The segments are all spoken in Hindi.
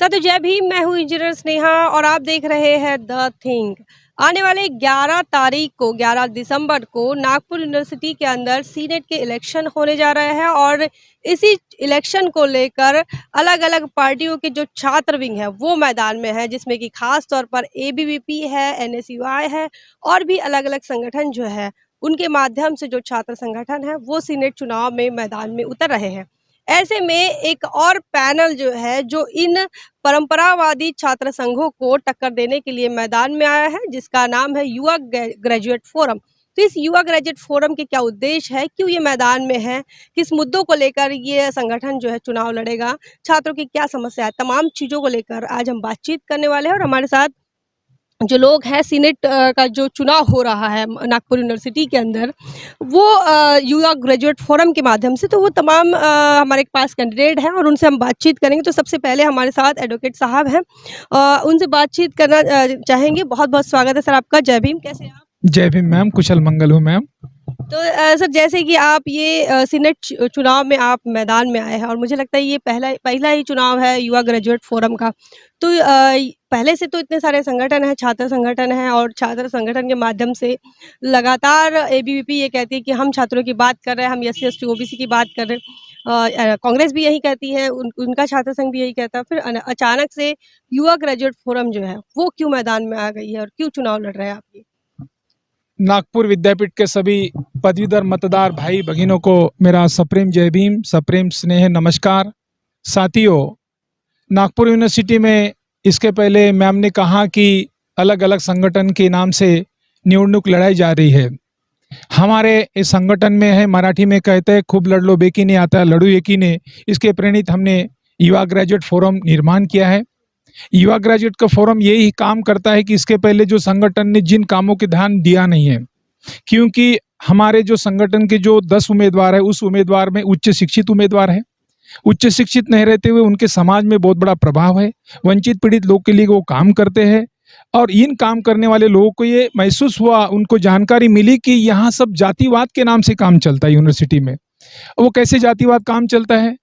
नमस्कार, तो जय भीम। मैं हूँ इंजीनियर स्नेहा और आप देख रहे हैं द थिंग। आने वाले 11 तारीख को 11 दिसंबर को नागपुर यूनिवर्सिटी के अंदर सीनेट के इलेक्शन होने जा रहे हैं और इसी इलेक्शन को लेकर अलग अलग पार्टियों के जो छात्र विंग है वो मैदान में है, जिसमें कि खास तौर पर एबीवीपी है, एनएसयूआई है और भी अलग अलग संगठन जो है उनके माध्यम से जो छात्र संगठन है वो सीनेट चुनाव में मैदान में उतर रहे हैं। ऐसे में एक और पैनल जो है जो इन परंपरावादी छात्र संघों को टक्कर देने के लिए मैदान में आया है, जिसका नाम है युवा ग्रेजुएट फोरम। तो इस युवा ग्रेजुएट फोरम के क्या उद्देश्य है, क्यों ये मैदान में है, किस मुद्दों को लेकर ये संगठन जो है चुनाव लड़ेगा, छात्रों की क्या समस्या है, तमाम चीजों को लेकर आज हम बातचीत करने वाले हैं। और हमारे साथ जो लोग हैं सीनेट का जो चुनाव हो रहा है नागपुर यूनिवर्सिटी के अंदर वो युवा ग्रेजुएट फोरम के माध्यम से, तो वो तमाम हमारे पास कैंडिडेट हैं और उनसे हम बातचीत करेंगे। तो सबसे पहले हमारे साथ एडवोकेट साहब हैं, उनसे बातचीत करना चाहेंगे। बहुत बहुत स्वागत है सर आपका। जय भीम, कैसे हैं आप? जय भीम मैम, कुशल मंगल हूँ मैम। तो सर, जैसे कि आप ये सीनेट चुनाव में आप मैदान में आए हैं और मुझे लगता है ये पहला ही चुनाव है युवा ग्रेजुएट फोरम का। तो पहले से तो इतने सारे संगठन हैं, छात्र संगठन हैं और छात्र संगठन के माध्यम से लगातार एबीवीपी ये कहती है कि हम छात्रों की बात कर रहे हैं, हम एससी एसटी ओबीसी की बात कर रहे हैं। कांग्रेस भी यही कहती है, उनका छात्र संघ भी यही कहता है। फिर अचानक से युवा ग्रेजुएट फोरम जो है वो क्यों मैदान में आ गई है और क्यों चुनाव लड़ रहे हैं आप ये? नागपुर विद्यापीठ के सभी पदवीधर मतदार भाई बहनों को मेरा सप्रेम जय भीम, सप्रेम स्नेह नमस्कार। साथियों, नागपुर यूनिवर्सिटी में इसके पहले मैम ने कहा कि अलग अलग संगठन के नाम से निवडणूक लड़ाई जा रही है। हमारे इस संगठन में है, मराठी में कहते हैं खूब लड़ लो बेकी नहीं आता, लड़ू एकी ने। इसके प्रेरित हमने युवा ग्रेजुएट फोरम निर्माण किया है। युवा ग्रेजुएट का फोरम यही काम करता है कि इसके पहले जो संगठन ने जिन कामों के ध्यान दिया नहीं है, क्योंकि हमारे जो संगठन के जो 10 उम्मीदवार है उस उम्मीदवार में उच्च शिक्षित उम्मीदवार है। उच्च शिक्षित नहीं रहते हुए उनके समाज में बहुत बड़ा प्रभाव है, वंचित पीड़ित लोग के लिए वो काम करते हैं। और इन काम करने वाले लोगों को ये महसूस हुआ, उनको जानकारी मिली कि यहाँ सब जातिवाद के नाम से काम चलता है यूनिवर्सिटी में। वो कैसे जातिवाद काम चलता है?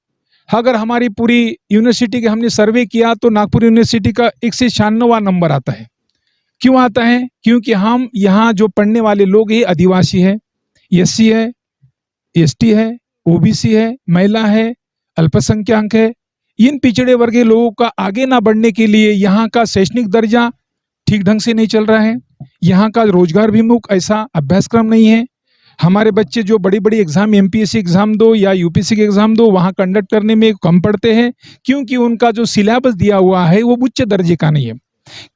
अगर हमारी पूरी यूनिवर्सिटी के हमने सर्वे किया तो नागपुर यूनिवर्सिटी का 196वां नंबर आता है। क्यों आता है? क्योंकि हम यहाँ जो पढ़ने वाले लोग ये आदिवासी है, एससी है, एसटी है, ओबीसी है, महिला है, अल्पसंख्यक है। इन पिछड़े वर्ग के लोगों का आगे ना बढ़ने के लिए यहाँ का शैक्षणिक दर्जा ठीक ढंग से नहीं चल रहा है। यहाँ का रोजगार विमुख ऐसा अभ्यासक्रम नहीं है। हमारे बच्चे जो बड़ी बड़ी एग्जाम, एमपीएससी एग्जाम दो या यूपीएससी के एग्जाम दो, वहाँ कंडक्ट करने में कम पढ़ते हैं, क्योंकि उनका जो सिलेबस दिया हुआ है वो उच्च दर्जे का नहीं है।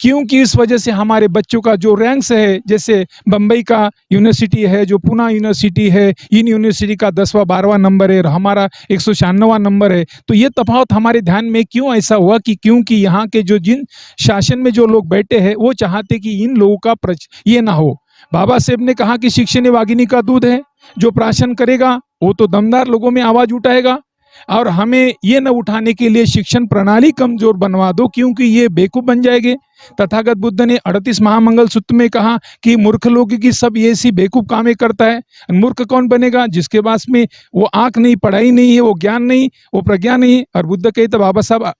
क्योंकि इस वजह से हमारे बच्चों का जो रैंक्स है, जैसे बम्बई का यूनिवर्सिटी है, जो पुणे यूनिवर्सिटी है, इन यूनिवर्सिटी का 10वां 12वां नंबर है और हमारा 196वां नंबर है। तो ये तफावत हमारे ध्यान में क्यों ऐसा हुआ कि क्योंकि यहाँ के जो जिन शासन में जो लोग बैठे हैं वो चाहते कि इन लोगों का ये ना हो। बाबा साहेब ने कहा कि शिक्षण ही वागिनी का दूध है, जो प्राशन करेगा वो तो दमदार लोगों में आवाज उठाएगा। और हमें ये न उठाने के लिए शिक्षण प्रणाली कमजोर बनवा दो, क्योंकि ये बेवकूफ बन जाएंगे। तथागत बुद्ध ने 38 महामंगल सूत्र में कहा कि मूर्ख लोग की सब ये सी बेवकूफ कामें करता है। मूर्ख कौन बनेगा? जिसके पास में वो आंख नहीं, पढ़ाई नहीं है, वो ज्ञान नहीं, वो प्रज्ञा नहीं। और बुद्ध कहते, बाबा साहब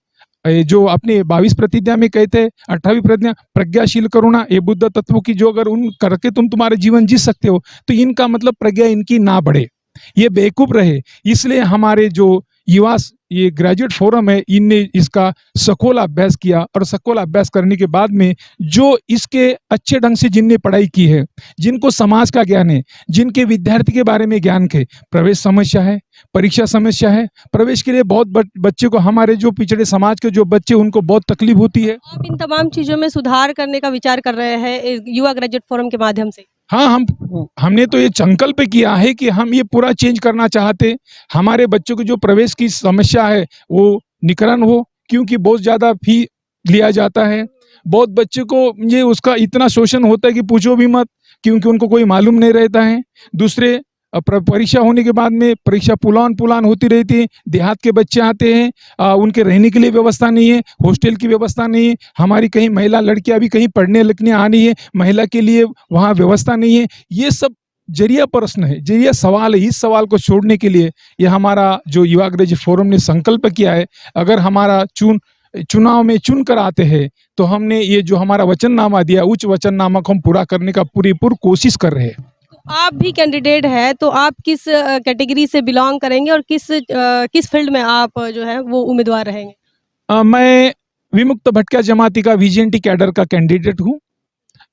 जो अपने 22 प्रतिज्ञा में कहते हैं, 28वीं प्रतिज्ञा प्रज्ञाशील करुणा, ये बुद्ध तत्वों की जो अगर उन करके तुम तुम्हारे जीवन जी सकते हो तो इनका मतलब प्रज्ञा इनकी ना बढ़े, ये बेवकूफ रहे। इसलिए हमारे जो युवा ये ग्रेजुएट फोरम है, इनने इसका सखोल अभ्यास किया और सखोल अभ्यास करने के बाद में जो इसके अच्छे ढंग से जिनने पढ़ाई की है, जिनको समाज का ज्ञान है, जिनके विद्यार्थी के बारे में ज्ञान है, प्रवेश समस्या है, परीक्षा समस्या है, प्रवेश के लिए बहुत बच्चे को, हमारे जो पिछड़े समाज के जो बच्चे उनको बहुत तकलीफ होती है। आप इन तमाम चीजों में सुधार करने का विचार कर रहे हैं युवा ग्रेजुएट फोरम के माध्यम से? हाँ, हमने तो ये संकल्प किया है कि हम ये पूरा चेंज करना चाहते। हमारे बच्चों को जो प्रवेश की समस्या है वो निकलन हो, क्योंकि बहुत ज़्यादा फी लिया जाता है। बहुत बच्चे को ये उसका इतना शोषण होता है कि पूछो भी मत, क्योंकि उनको कोई मालूम नहीं रहता है। दूसरे परीक्षा होने के बाद में परीक्षा पुलान होती रहती है। देहात के बच्चे आते हैं, उनके रहने के लिए व्यवस्था नहीं है, हॉस्टल की व्यवस्था नहीं है। हमारी कहीं महिला लड़कियां भी कहीं पढ़ने लिखने आनी है, महिला के लिए वहाँ व्यवस्था नहीं है। ये सब जरिया प्रश्न है, जरिया सवाल है। इस सवाल को छोड़ने के लिए ये हमारा जो युवा ग्रेजुएट फोरम ने संकल्प किया है। अगर हमारा चुनाव में चुन कर आते हैं, तो हमने ये जो हमारा वचननामा दिया, उच्च वचननामा को हम पूरा करने का पूरी कोशिश कर रहे हैं। आप भी कैंडिडेट हैं, तो आप किस कैटेगरी से बिलॉन्ग करेंगे और किस फील्ड में आप जो है वो उम्मीदवार रहेंगे? मैं विमुक्त भटक्या जमाती का वीजेएनटी कैडर का कैंडिडेट हूँ।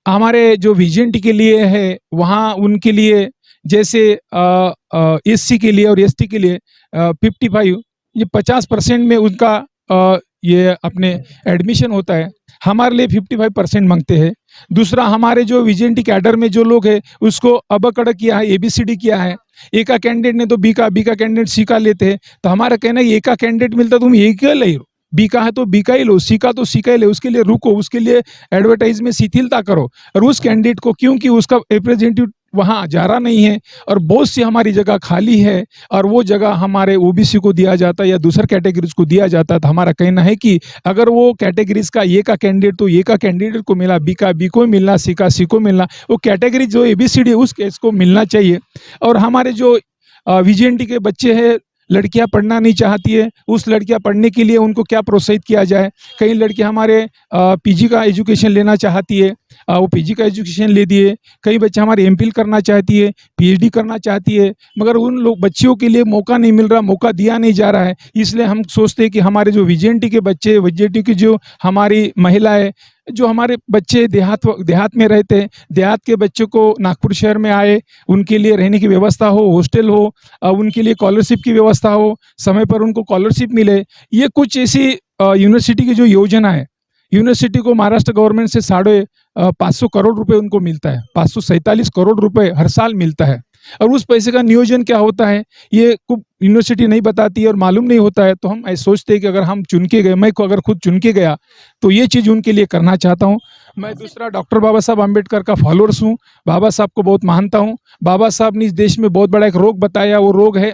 हमारे जो वीजेएनटी के लिए है, वहाँ उनके लिए जैसे एससी के लिए और एसटी के लिए 55 ये 50% में उनका ये अपने एडमिशन होता है। हमारे लिए 55% मांगते हैं। दूसरा, हमारे जो वीजेएनटी कैडर में जो लोग हैं, उसको अबकड़ किया है, एबीसीडी किया है। ए का कैंडिडेट ने तो बी का कैंडिडेट सी का लेते हैं। तो हमारा कहना है, ए का कैंडिडेट मिलता तुम ए का ले लो, बी का है तो बी का ही लो, सी का तो सी का ही ले, उसके लिए रुको, उसके लिए एडवर्टाइज में शिथिलता करो। और उस कैंडिडेट को, क्योंकि उसका रिप्रेजेंटेटिव वहाँ जा रहा नहीं है और बहुत सी हमारी जगह खाली है और वो जगह हमारे ओबीसी को दिया जाता है या दूसर कैटेगरीज को दिया जाता है, तो हमारा कहना है कि अगर वो कैटेगरीज का ए का कैंडिडेट तो ए का कैंडिडेट को मिला, बी का बी को मिलना, सी का सी को मिलना, वो कैटेगरी जो एबीसीडी उस केस को मिलना चाहिए। और हमारे जो वीजेएनटी के बच्चे हैं, लड़कियां पढ़ना नहीं चाहती है, उस लड़कियां पढ़ने के लिए उनको क्या प्रोत्साहित किया जाए। कई लड़कियां हमारे पीजी का एजुकेशन लेना चाहती है, वो पीजी का एजुकेशन ले दिए। कई बच्चे हमारे एमफिल करना चाहती है, पीएचडी करना चाहती है, मगर उन लोग बच्चियों के लिए मौका नहीं मिल रहा, मौका दिया नहीं जा रहा है। इसलिए हम सोचते हैं कि हमारे जो वीजेएनटी के बच्चे, वीजेएनटी की जो हमारी महिलाएं, जो हमारे बच्चे देहात में रहते हैं, देहात के बच्चों को नागपुर शहर में आए, उनके लिए रहने की व्यवस्था हो, हॉस्टल हो, उनके लिए स्कॉलरशिप की व्यवस्था हो, समय पर उनको स्कॉलरशिप मिले। ये कुछ ऐसी यूनिवर्सिटी की जो योजना है, यूनिवर्सिटी को महाराष्ट्र गवर्नमेंट से 550 करोड़ रुपए उनको मिलता है, 547 करोड़ रुपए हर साल मिलता है। और उस पैसे का नियोजन क्या होता है, ये यूनिवर्सिटी नहीं बताती है और मालूम नहीं होता है। तो हम ऐसे सोचते हैं कि अगर हम चुन के गए, मैं को अगर खुद चुन के गया, तो ये चीज़ उनके लिए करना चाहता हूँ। मैं दूसरा, डॉक्टर बाबा साहब अम्बेडकर का फॉलोअर्स हूँ, बाबा साहब को बहुत मानता हूँ। बाबा साहब ने इस देश में बहुत बड़ा एक रोग बताया, वो रोग है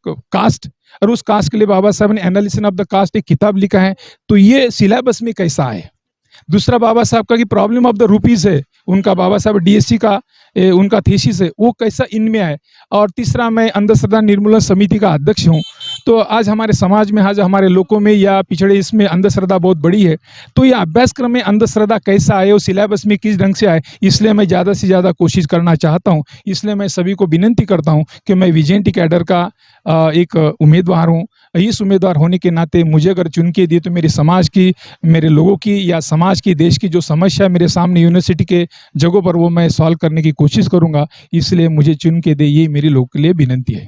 कास्ट, और उस कास्ट के लिए बाबा साहब ने एनालिसिस ऑफ द कास्ट एक किताब लिखा है। तो ये सिलेबस में कैसा है। दूसरा, बाबा साहब का कि प्रॉब्लम ऑफ द रुपीज है, उनका बाबा साहब डीएससी का उनका थीसिस है, वो कैसा इनमें है। और तीसरा, मैं अंधश्रद्धा निर्मूलन समिति का अध्यक्ष हूँ। तो आज हमारे समाज में, आज हमारे लोगों में या पिछड़े इसमें अंधश्रद्धा बहुत बड़ी है। तो ये अभ्यासक्रम में अंधश्रद्धा कैसा आए, वो सिलेबस में किस ढंग से आए, इसलिए मैं ज़्यादा से ज़्यादा कोशिश करना चाहता हूँ। इसलिए मैं सभी को विनती करता हूँ कि मैं वीजेएनटी कैडर का एक उम्मीदवार हूँ। इस उम्मीदवार होने के नाते मुझे अगर चुन के दिए, तो मेरे समाज की, मेरे लोगों की या समाज की, देश की जो समस्या है मेरे सामने यूनिवर्सिटी के जगहों पर, वो मैं सॉल्व करने की कोशिश करूंगा। इसलिए मुझे चुन के दे, ये मेरी लोगों के लिए विनती है।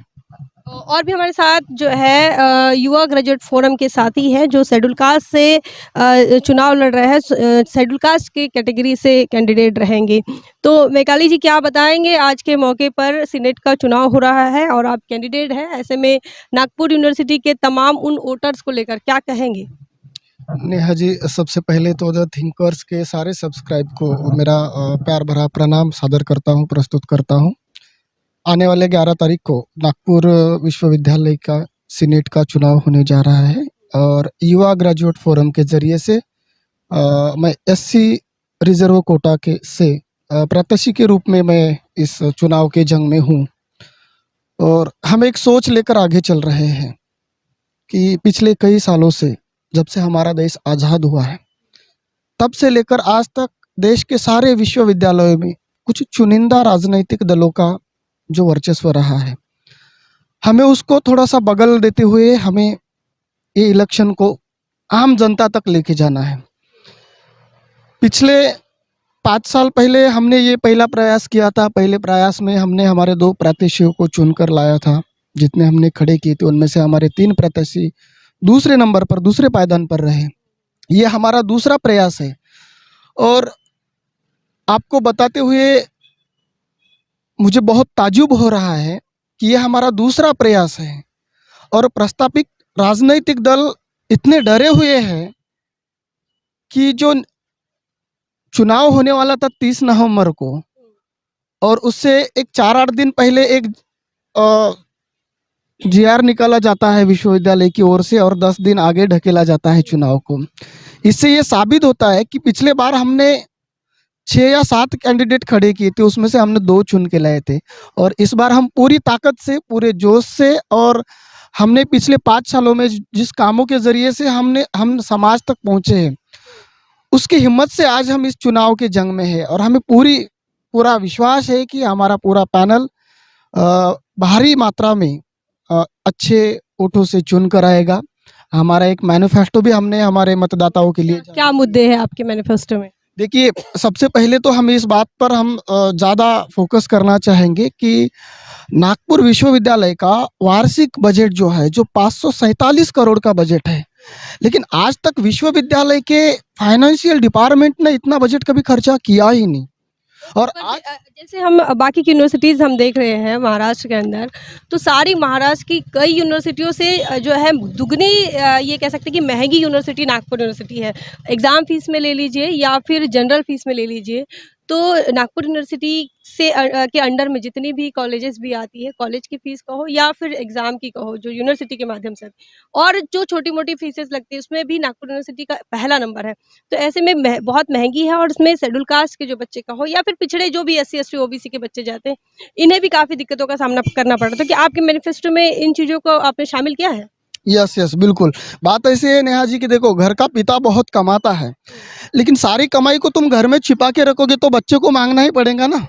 और भी हमारे साथ जो है युवा ग्रेजुएट फोरम के साथी हैं, जो शेड्यूल कास्ट से चुनाव लड़ रहे हैं, शेड्यूल कास्ट के कैटेगरी से कैंडिडेट रहेंगे। तो मैकाली जी, क्या बताएंगे, आज के मौके पर सीनेट का चुनाव हो रहा है और आप कैंडिडेट हैं, ऐसे में नागपुर यूनिवर्सिटी के तमाम उन वोटर्स को लेकर क्या कहेंगे? नेहा जी, सबसे पहले तो द थिंकर्स के सारे सब्सक्राइब को मेरा प्यार भरा प्रणाम सादर करता हूँ, प्रस्तुत करता हूँ। आने वाले 11 तारीख को नागपुर विश्वविद्यालय का सीनेट का चुनाव होने जा रहा है और युवा ग्रेजुएट फोरम के ज़रिए से मैं एससी रिजर्व कोटा के से प्रत्याशी के रूप में मैं इस चुनाव के जंग में हूँ। और हम एक सोच लेकर आगे चल रहे हैं कि पिछले कई सालों से, जब से हमारा देश आज़ाद हुआ है, तब से लेकर आज तक देश के सारे विश्वविद्यालयों में कुछ चुनिंदा राजनीतिक दलों का जो वर्चस्व रहा है, हमें उसको थोड़ा सा बगल देते हुए हमें ये इलेक्शन को आम जनता तक लेके जाना है। पिछले 5 साल पहले हमने ये पहला प्रयास किया था। पहले प्रयास में हमने हमारे 2 प्रत्याशियों को चुनकर लाया था। जितने हमने खड़े किए थे उनमें से हमारे 3 प्रत्याशी दूसरे नंबर पर, दूसरे पायदान पर रहे। ये हमारा दूसरा प्रयास है और आपको बताते हुए मुझे बहुत ताज्जुब हो रहा है कि ये हमारा दूसरा प्रयास है और प्रस्तावित राजनीतिक दल इतने डरे हुए हैं कि जो चुनाव होने वाला था 30 नवंबर को, और उससे एक 4-8 दिन पहले एक जीआर निकाला जाता है विश्वविद्यालय की ओर से और 10 दिन आगे ढकेला जाता है चुनाव को। इससे ये साबित होता है कि पिछले बार हमने 6 या 7 कैंडिडेट खड़े किए थे, उसमें से हमने 2 चुन के लाए थे और इस बार हम पूरी ताकत से, पूरे जोश से और हमने पिछले 5 सालों में जिस कामों के ज़रिए से हम समाज तक पहुँचे हैं, उसकी हिम्मत से आज हम इस चुनाव के जंग में हैं और हमें पूरा विश्वास है कि हमारा पूरा पैनल भारी मात्रा में अच्छे वोटों से चुन कर आएगा। हमारा एक मैनिफेस्टो भी हमने हमारे मतदाताओं के लिए क्या मुद्दे हैं आपके मैनिफेस्टो में? देखिए, सबसे पहले तो हम इस बात पर ज़्यादा फोकस करना चाहेंगे कि नागपुर विश्वविद्यालय का वार्षिक बजट जो है, जो 547 करोड़ का बजट है, लेकिन आज तक विश्वविद्यालय के फाइनेंशियल डिपार्टमेंट ने इतना बजट कभी खर्चा किया ही नहीं। और पर आज जैसे हम बाकी की यूनिवर्सिटीज़ हम देख रहे हैं महाराष्ट्र के अंदर, तो सारी महाराष्ट्र की कई यूनिवर्सिटियों से जो है दुगनी ये कह सकते हैं कि महंगी यूनिवर्सिटी नागपुर यूनिवर्सिटी है। एग्ज़ाम फ़ीस में ले लीजिए या फिर जनरल फ़ीस में ले लीजिए, तो नागपुर यूनिवर्सिटी से के अंडर में जितनी भी कॉलेजेस भी आती है, कॉलेज की फ़ीस कहो या फिर एग्ज़ाम की कहो, जो यूनिवर्सिटी के माध्यम से और जो छोटी-मोटी फ़ीसेस लगती है, उसमें भी नागपुर यूनिवर्सिटी का पहला नंबर है। तो ऐसे में बहुत महंगी है और इसमें शेड्यूल कास्ट के जो बच्चे कहो या फिर पिछड़े जो भी एससी, एसटी, ओबीसी के बच्चे जाते हैं, इन्हें भी काफ़ी दिक्कतों का सामना करना पड़ रहा है। तो क्या आपके मैनिफेस्टो में इन चीज़ों को आपने शामिल किया है? यस, बिल्कुल। बात ऐसी है नेहा जी कि देखो, घर का पिता बहुत कमाता है, लेकिन सारी कमाई को तुम घर में छिपा के रखोगे तो बच्चे को माँगना ही पड़ेगा ना।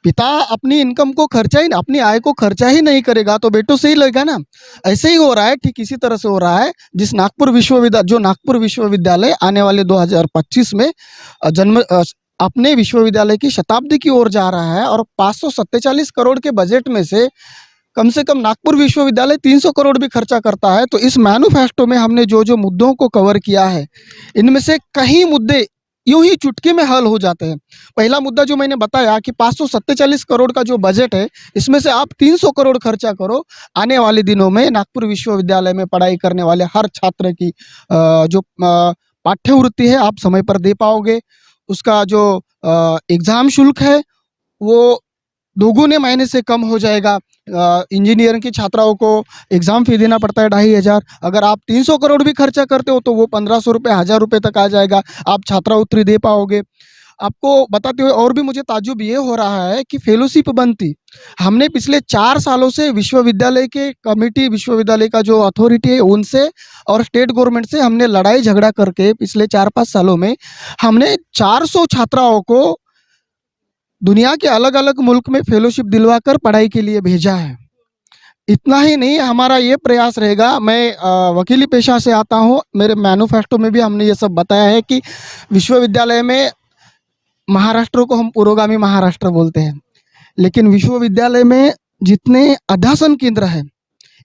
पिता अपनी इनकम को खर्चा ही अपनी आय को खर्चा ही नहीं करेगा तो बेटों से ही लगेगा ना। ऐसे ही हो रहा है, ठीक इसी तरह से हो रहा है। जो नागपुर विश्वविद्यालय आने वाले 2025 में अपने विश्वविद्यालय की शताब्दी की ओर जा रहा है और 547 करोड़ के बजट में से कम नागपुर विश्वविद्यालय 300 करोड़ भी खर्चा करता है। तो इस मैनिफेस्टो में हमने जो मुद्दों को कवर किया है, इनमें से कई मुद्दे यूं ही चुटकी में हल हो जाते हैं। पहला मुद्दा जो मैंने बताया कि 547 करोड़ का जो बजट है, इसमें से आप 300 करोड़ खर्चा करो। आने वाले दिनों में नागपुर विश्वविद्यालय में पढ़ाई करने वाले हर छात्र की पाठ्यवृत्ति है, आप समय पर दे पाओगे। उसका जो एग्ज़ाम शुल्क है, वो दोगुने महीने से कम हो जाएगा। इंजीनियरिंग की छात्राओं को एग्ज़ाम फ़ी देना पड़ता है 2,500। अगर आप 300 करोड़ भी खर्चा करते हो तो वो 1,500 रुपये, 1,000 रुपये तक आ जाएगा। आप छात्रवृत्ति दे पाओगे। आपको बताते हुए और भी मुझे ताज्जुब ये हो रहा है कि फेलोशिप बनती, हमने पिछले 4 सालों से विश्वविद्यालय के कमिटी, विश्वविद्यालय का जो अथॉरिटी है उनसे और स्टेट गवर्नमेंट से हमने लड़ाई झगड़ा करके पिछले 4-5 सालों में हमने 400 छात्राओं को दुनिया के अलग-अलग मुल्क में फेलोशिप दिलवाकर पढ़ाई के लिए भेजा है। इतना ही नहीं, हमारा ये प्रयास रहेगा, मैं वकीली पेशा से आता हूँ, मेरे मैनिफेस्टो में भी हमने ये सब बताया है कि विश्वविद्यालय में महाराष्ट्र को हम पुरोगामी महाराष्ट्र बोलते हैं, लेकिन विश्वविद्यालय में जितने अध्यासन केंद्र हैं,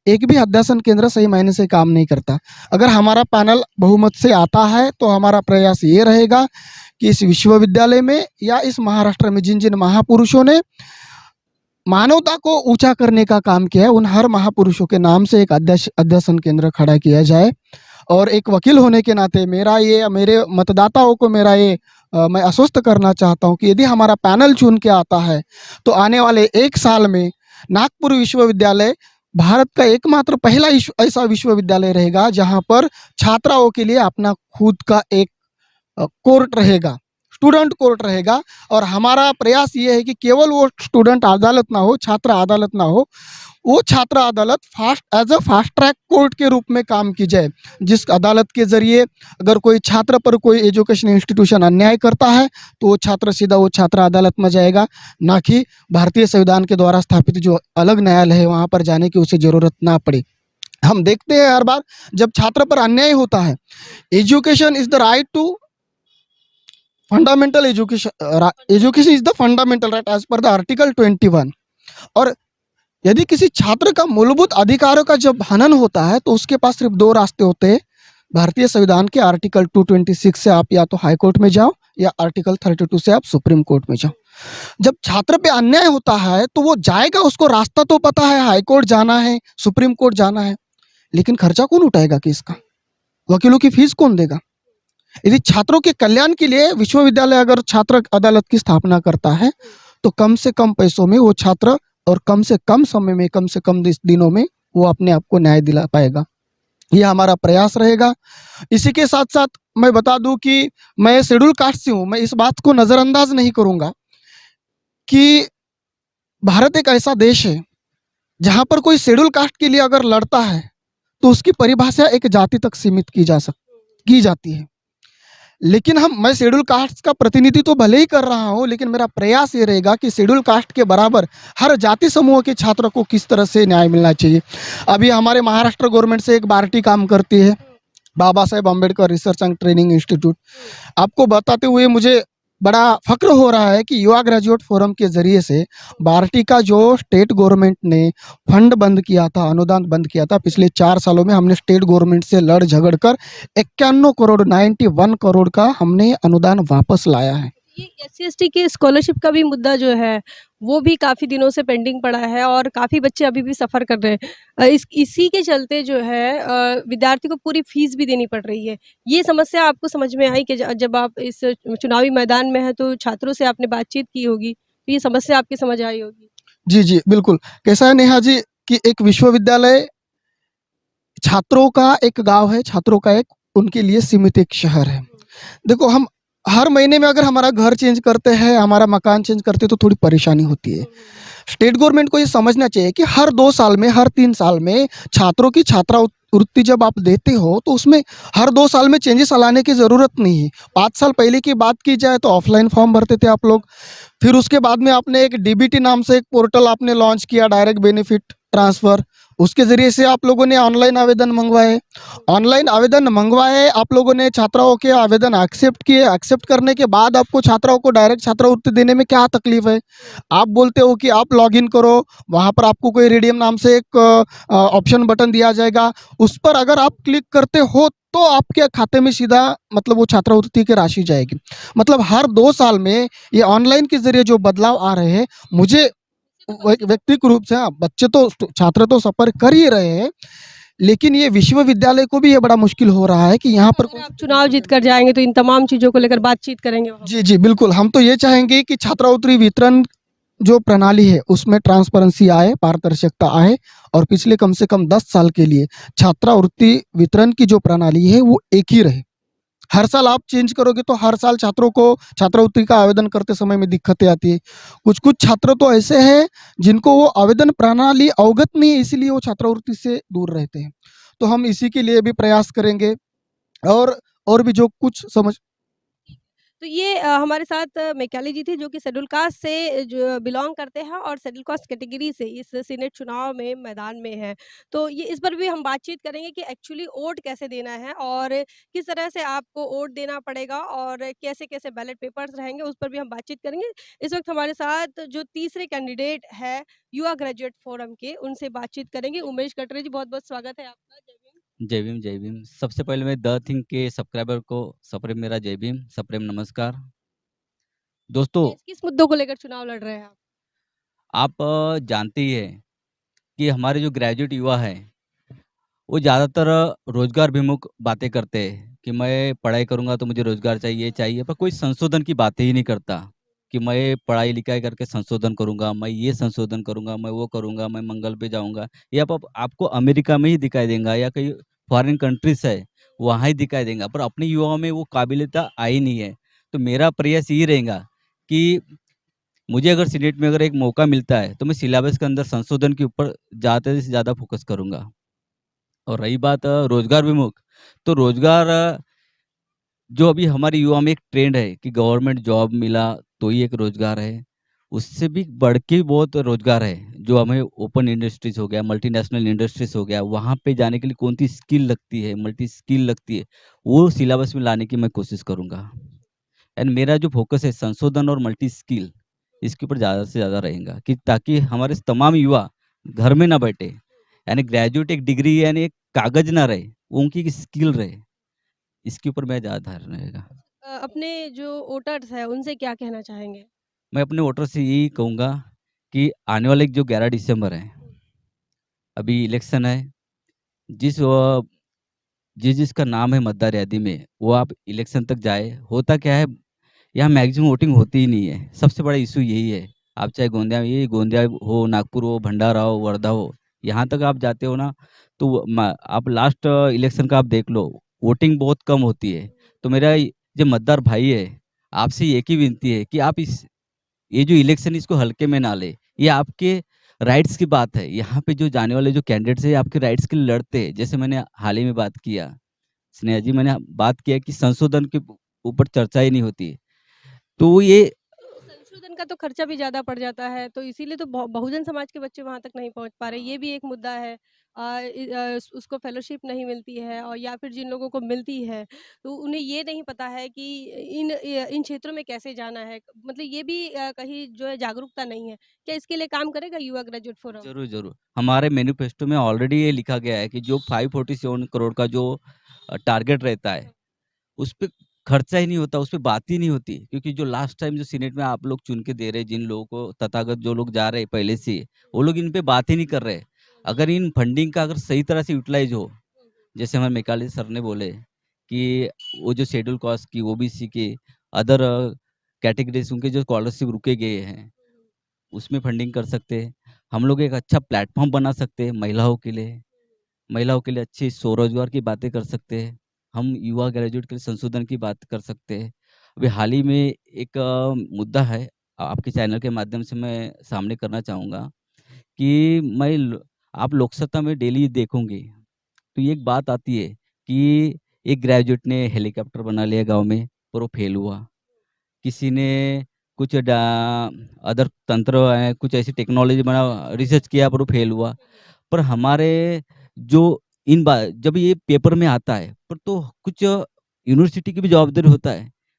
एक भी अध्यासन केंद्र सही मायने से काम नहीं करता। अगर हमारा पैनल बहुमत से आता है तो हमारा प्रयास ये रहेगा कि इस विश्वविद्यालय में या इस महाराष्ट्र में जिन जिन महापुरुषों ने मानवता को ऊंचा करने का काम किया है, उन हर महापुरुषों के नाम से एक अध्यासन केंद्र खड़ा किया जाए। और एक वकील होने के नाते मेरे मतदाताओं को मैं आश्वस्त करना चाहता हूं कि यदि हमारा पैनल चुन के आता है तो आने वाले 1 साल में नागपुर विश्वविद्यालय भारत का एकमात्र पहला ऐसा विश्वविद्यालय रहेगा जहां पर छात्राओं के लिए अपना खुद का एक कोर्ट रहेगा, स्टूडेंट कोर्ट रहेगा। और हमारा प्रयास ये है कि केवल वो स्टूडेंट अदालत ना हो, छात्र अदालत ना हो, वो छात्र अदालत फास्ट ट्रैक कोर्ट के रूप में काम की जाए, जिस अदालत के ज़रिए अगर कोई छात्र पर कोई एजुकेशन इंस्टीट्यूशन अन्याय करता है तो वो छात्र सीधा वो छात्र अदालत में जाएगा, ना कि भारतीय संविधान के द्वारा स्थापित जो अलग न्यायालय है वहाँ पर जाने की उसे ज़रूरत ना पड़े। हम देखते हैं हर बार जब छात्र पर अन्याय होता है, education is the right to fundamental education is the fundamental right as per the article 21। और यदि किसी छात्र का मूलभूत अधिकारों का जब हनन होता है तो उसके पास सिर्फ 2 रास्ते होते हैं। भारतीय संविधान के आर्टिकल 226 से आप या तो हाई कोर्ट में जाओ या आर्टिकल 32 से आप सुप्रीम कोर्ट में जाओ। जब छात्र पे अन्याय होता है तो वो जाएगा, उसको रास्ता तो पता है, हाई कोर्ट जाना है, सुप्रीम कोर्ट जाना है, लेकिन खर्चा कौन उठाएगा केस का? वकीलों की फीस कौन देगा? यदि छात्रों के कल्याण के लिए विश्वविद्यालय अगर छात्र अदालत की स्थापना करता है तो कम से कम पैसों में वो छात्र और कम से कम समय में, कम से कम दिनों में वो अपने आप को न्याय दिला पाएगा। ये हमारा प्रयास रहेगा। इसी के साथ साथ मैं बता दूं कि मैं शेड्यूल कास्ट से हूँ। मैं इस बात को नज़रअंदाज नहीं करूँगा कि भारत एक ऐसा देश है जहाँ पर कोई शेड्यूल कास्ट के लिए अगर लड़ता है तो उसकी परिभाषा एक जाति तक सीमित की जाती है। लेकिन मैं शेड्यूल कास्ट का प्रतिनिधि तो भले ही कर रहा हूँ, लेकिन मेरा प्रयास ये रहेगा कि शेड्यूल कास्ट के बराबर हर जाति समूह के छात्रों को किस तरह से न्याय मिलना चाहिए। अभी हमारे महाराष्ट्र गवर्नमेंट से एक बार्टी काम करती है, Baba Saheb Ambedkar research and training institute. आपको बताते हुए मुझे बड़ा फ़ख्र हो रहा है कि युवा ग्रेजुएट फोरम के ज़रिए से बार्टी का जो स्टेट गवर्नमेंट ने फंड बंद किया था, अनुदान बंद किया था, पिछले 4 सालों में हमने स्टेट गवर्नमेंट से लड़ झगड़ कर 91 करोड़ 91 करोड़ का हमने अनुदान वापस लाया है। ये एससी/एसटी के स्कॉलरशिप का भी मुद्दा जो है वो भी काफ़ी दिनों से पेंडिंग पड़ा है और काफ़ी बच्चे अभी भी सफ़र कर रहे हैं। इसी के चलते जो है विद्यार्थी को पूरी फ़ीस भी देनी पड़ रही है। ये समस्या आपको समझ में आई कि जब आप इस चुनावी मैदान में हैं तो छात्रों से आपने बातचीत की होगी, तो ये समस्या आपकी समझ आई होगी? जी, जी, बिल्कुल। कैसा है नेहा जी कि एक विश्वविद्यालय छात्रों का एक गाँव है, छात्रों का एक उनके लिए सीमित एक शहर है। देखो, हम हर महीने में अगर हमारा घर चेंज करते हैं, हमारा मकान चेंज करते हैं तो थोड़ी परेशानी होती है। स्टेट गवर्नमेंट को ये समझना चाहिए कि हर 2 साल में, हर 3 साल में छात्रों की छात्रवृत्ति जब आप देते हो तो उसमें हर 2 साल में चेंजेस लाने की ज़रूरत नहीं है। 5 साल पहले की बात की जाए तो ऑफ़लाइन फॉर्म भरते थे आप लोग। फिर उसके बाद में आपने एक डीबीटी नाम से एक पोर्टल आपने लॉन्च किया, डायरेक्ट बेनिफिट ट्रांसफ़र। उसके ज़रिए से आप लोगों ने ऑनलाइन आवेदन मंगवाए। ऑनलाइन आवेदन मंगवाए, आप लोगों ने छात्राओं के आवेदन एक्सेप्ट किए। एक्सेप्ट करने के बाद आपको छात्राओं को डायरेक्ट छात्रवृत्ति देने में क्या तकलीफ़ है? आप बोलते हो कि आप लॉगिन करो, वहाँ पर आपको कोई रिडीम नाम से एक ऑप्शन बटन दिया जाएगा। उस पर अगर आप क्लिक करते हो तो आपके खाते में सीधा मतलब वो छात्रवृत्ति की राशि जाएगी। मतलब हर 2 साल में ये ऑनलाइन के ज़रिए जो बदलाव आ रहे हैं, मुझे व्यक्तिगत रूप से, हाँ, बच्चे तो छात्र तो सफ़र कर ही रहे हैं, लेकिन ये विश्वविद्यालय को भी ये बड़ा मुश्किल हो रहा है कि यहाँ पर अगर आप चुनाव जीत कर जाएँगे तो इन तमाम चीज़ों को लेकर बातचीत करेंगे वहाँ? जी, जी, बिल्कुल। हम तो ये चाहेंगे कि छात्रवृत्ति वितरण जो प्रणाली है उसमें ट्रांसपेरेंसी आए, पारदर्शिता आए और पिछले कम से कम 10 साल के लिए छात्रवृत्ति वितरण की जो प्रणाली है वो एक ही रहे। हर साल आप चेंज करोगे तो हर साल छात्रों को छात्रवृत्ति का आवेदन करते समय में दिक्कतें आती है। कुछ-कुछ छात्र तो ऐसे हैं जिनको वो आवेदन प्रणाली अवगत नहीं है, इसीलिए वो छात्रवृत्ति से दूर रहते हैं। तो हम इसी के लिए भी प्रयास करेंगे और और भी जो कुछ समझ। तो ये हमारे साथ मैकेली जी थे जो कि शेड्यूल कास्ट से जो बिलॉन्ग करते हैं और शेड्यूल कास्ट कैटेगरी से इस सीनेट चुनाव में मैदान में हैं। तो ये इस पर भी हम बातचीत करेंगे कि एक्चुअली वोट कैसे देना है और किस तरह से आपको वोट देना पड़ेगा और कैसे-कैसे बैलेट पेपर्स रहेंगे, उस पर भी हम बातचीत करेंगे। इस वक़्त हमारे साथ जो तीसरे कैंडिडेट है युवा ग्रेजुएट फोरम के, उनसे बातचीत करेंगे। उमेश कटरे जी, बहुत-बहुत स्वागत है आपका। जय भीम। जय भीम, जय भीम। सबसे पहले मैं द थिंक के सब्सक्राइबर को सप्रेम मेरा जय भीम, सप्रेम नमस्कार। दोस्तों, किस मुद्दों को लेकर चुनाव लड़ रहे हैं आप? आप जानते ही हैं कि हमारे जो ग्रेजुएट युवा हैं, वो ज़्यादातर रोज़गार-विमुख बातें करते हैं कि मैं पढ़ाई करूँगा तो मुझे रोज़गार चाहिए, चाहिए, पर कोई संशोधन की बातें ही नहीं करता कि मैं पढ़ाई-लिखाई करके संशोधन करूँगा, मैं ये संशोधन करूँगा, मैं वो करूँगा, मैं मंगल पे जाऊँगा। ये आप आपको अमेरिका में ही दिखाई देगा या कहीं फॉरेन कंट्रीज़ है, वहाँ ही दिखाई देगा, पर अपने युवाओं में वो काबिलियत आई नहीं है। तो मेरा प्रयास यही रहेगा कि मुझे अगर सीनेट में अगर एक मौका मिलता है, तो मैं सिलेबस के अंदर संशोधन के ऊपर ज़्यादा से ज़्यादा फ़ोकस करूँगा। और रही बात रोज़गार विमुख, तो रोज़गार जो अभी हमारे युवा में एक ट्रेंड है कि गवर्नमेंट जॉब मिला तो ही एक रोज़गार है। उससे भी बढ़ के बहुत रोज़गार है, जो हमें ओपन इंडस्ट्रीज़ हो गया, मल्टीनेशनल इंडस्ट्रीज़ हो गया, वहाँ पे जाने के लिए कौन-सी स्किल लगती है, मल्टी स्किल लगती है, वो सिलेबस में लाने की मैं कोशिश करूँगा। एंड मेरा जो फ़ोकस है संशोधन और मल्टी स्किल, इसके ऊपर ज़्यादा से ज़्यादा रहेगा कि ताकि हमारे तमाम युवा घर में ना बैठे, यानी ग्रेजुएट एक डिग्री यानी एक कागज़ ना रहे, वो उनकी एक स्किल रहे, इसके ऊपर मेरा ज़्यादा ध्यान रहेगा। अपने जो वोटर्स हैं, उनसे क्या कहना चाहेंगे? मैं अपने वोटर से यही कहूँगा कि आने वाले जो 11 दिसंबर है, अभी इलेक्शन है, जिस जिसका नाम है मतदार यादी में, वो आप इलेक्शन तक जाए। होता क्या है, यहाँ मैक्सिमम वोटिंग होती ही नहीं है, सबसे बड़ा इश्यू यही है। आप चाहे गोंदिया हो, नागपुर हो, भंडारा हो, वर्धा हो, यहाँ तक आप जाते हो ना, तो आप लास्ट इलेक्शन का आप देख लो, वोटिंग बहुत कम होती है। तो मेरा जो मतदार भाई है, आपसे एक ही विनती है कि आप ये जो इलेक्शन इसको हल्के में ना लें। ये आपके राइट्स की बात है, यहाँ पे जो जाने वाले जो कैंडिडेट्स हैं, आपके राइट्स के लिए लड़ते हैं। जैसे मैंने हाल ही में बात किया, स्नेहा जी, मैंने बात किया कि संशोधन के ऊपर चर्चा ही नहीं होती है। तो ये तो संशोधन का तो खर्चा भी ज़्यादा पड़ जाता है, तो इसीलिए तो बहुजन समाज के बच्चे वहाँ तक नहीं पहुँच पा रहे, ये भी एक मुद्दा है। उसको फेलोशिप नहीं मिलती है और या फिर जिन लोगों को मिलती है, तो उन्हें ये नहीं पता है कि इन क्षेत्रों में कैसे जाना है। मतलब ये भी कहीं जो है जागरूकता नहीं है। क्या इसके लिए काम करेगा युवा ग्रेजुएट फोरम? ज़रूर, ज़रूर। हमारे मैनिफेस्टो में ऑलरेडी ये लिखा गया है कि जो 547 करोड़ का जो टारगेट रहता है, उस पे खर्चा ही नहीं होता, उस पे बात ही नहीं होती। क्योंकि जो लास्ट टाइम जो सीनेट में आप लोग चुन के दे रहे हैं, जिन लोगों को तथागत जो लोग जा रहे हैं पहले से ही, वो लोग इन पे बात ही नहीं कर रहे। अगर इन फंडिंग का अगर सही तरह से यूटिलाइज़ हो, जैसे हमारे मेकाले सर ने बोले कि वो जो शेड्यूल कास्ट की, ओबीसी की, अदर कैटेगरीज़ उनके जो स्कॉलरशिप रुके गए हैं, उसमें फंडिंग कर सकते हैं। हम लोग एक अच्छा प्लेटफ़ॉर्म बना सकते हैं महिलाओं के लिए अच्छी स्वरोज़गार की बातें कर सकते हैं। हम युवा ग्रेजुएट के लिए संशोधन की बात कर सकते हैं। अभी हाल ही में एक मुद्दा है, आपके चैनल के माध्यम से मैं सामने करना चाहूँगा कि आप लोकसत्ता में डेली देखोगे, तो ये एक बात आती है कि एक ग्रेजुएट ने हेलीकॉप्टर बना लिया गाँव में, पर वो फ़ेल हुआ। किसी ने कुछ अदर तंत्र है, कुछ ऐसी टेक्नोलॉजी बना रिसर्च किया पर वो फेल हुआ। पर हमारे जो इन बा जब ये पेपर में आता है, पर तो कुछ यूनिवर्सिटी की भी जवाबदारी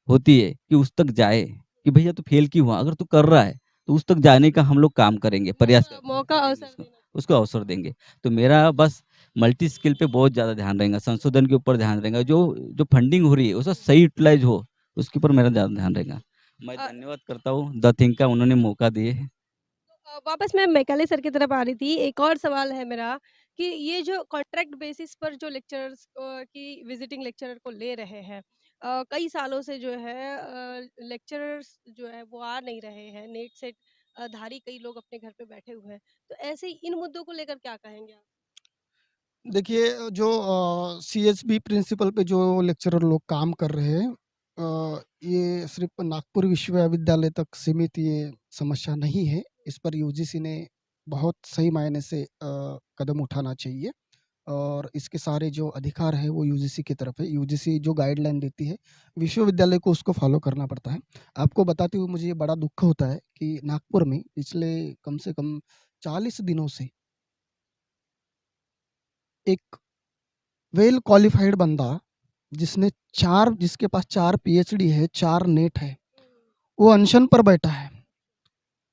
होती है कि उस तक जाए, कि भैया तू फेल क्यों हुआ? अगर तू कर रहा है, तो उस तक जाने का हम लोग काम करेंगे, प्रयास मौका देंगे अवसर उसको, देना। उसको अवसर देंगे। तो मेरा बस मल्टी स्किल पे बहुत ज़्यादा ध्यान रहेगा, संशोधन के ऊपर ध्यान रहेगा, जो जो फंडिंग हो रही है, उसका सही यूटिलाइज़ हो, उसके ऊपर मेरा ज़्यादा ध्यान रहेगा। मैं अ, धन्यवाद करता हूँ द थिंक का उन्होंने मौका दिए। वापस मैं मैकाले सर की तरफ आ रही थी। एक और सवाल है मेरा कि ये जो कॉन्ट्रैक्ट बेसिस पर जो लेक्चरर्स की विजिटिंग लेक्चरर को ले रहे हैं, कई सालों से जो है लेक्चरर्स जो है वो आ नहीं रहे हैं। नेट सेट धारी कई लोग अपने घर पे बैठे हुए हैं। तो ऐसे ही इन मुद्दों को लेकर क्या कहेंगे आप? देखिए जो सीएचबी प्रिंसिपल पे जो लेक्चरर लोग काम कर रहे हैं, ये सिर्फ नागपुर विश्वविद्यालय तक सीमित ये समस्या नहीं है। इस पर यूजीसी ने बहुत सही मायने से कदम उठाना चाहिए और इसके सारे जो अधिकार है वो यूजीसी की तरफ है। यूजीसी जो गाइडलाइन देती है, विश्वविद्यालय को उसको फॉलो करना पड़ता है। आपको बताते हुए मुझे ये बड़ा दुःख होता है कि नागपुर में पिछले कम से कम 40 दिनों से एक वेल क्वालिफाइड बंदा जिसके पास 4 पीएचडी है, 4 नेट है, वो अनशन पर बैठा है।